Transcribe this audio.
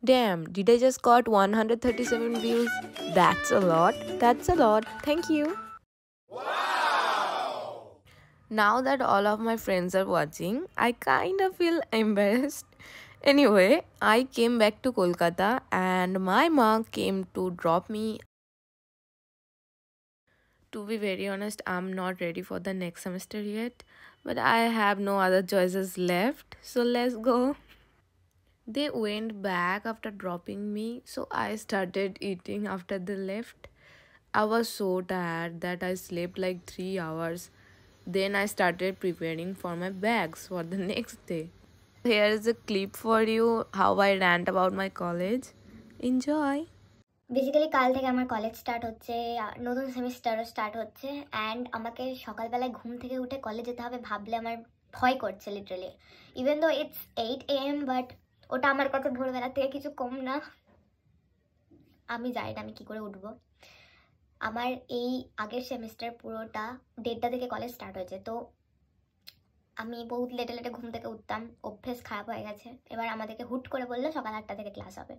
Damn, did I just got 137 views? That's a lot. That's a lot. Thank you. Now that all of my friends are watching, I kind of feel embarrassed. Anyway, I came back to Kolkata and my mom came to drop me. To be very honest, I'm not ready for the next semester yet, but I have no other choices left, so let's go. They went back after dropping me, so I started eating after they left. I was so tired that I slept like 3 hours. Then I started preparing for my bags for the next day. Here is a clip for you how I rant about my college. Enjoy. Basically কাল থেকে আমার college start হচ্ছে, নতুন সেমিস্টারও start হচ্ছে। And আমাকে সকালবেলায় ঘুম থেকে উঠে কলেজ যেতে হবে ভাবলে আমার ভয় করছে literally. Even though it's 8 AM, but ওটা আমার কাছে ভোরবেলা থেকে কিছু কম না। আমি জানি না আমি কী করে উঠবো। আমার এই আগের সেমিস্টার পুরোটা 1:30 থেকে কলেজ স্টার্ট হয়েছে, তো আমি বহুত লেটে লেটে ঘুম থেকে উঠতাম, অভ্যেস খারাপ হয়ে গেছে। এবার আমাদেরকে হুট করে বললো সকাল 8টা থেকে ক্লাস হবে।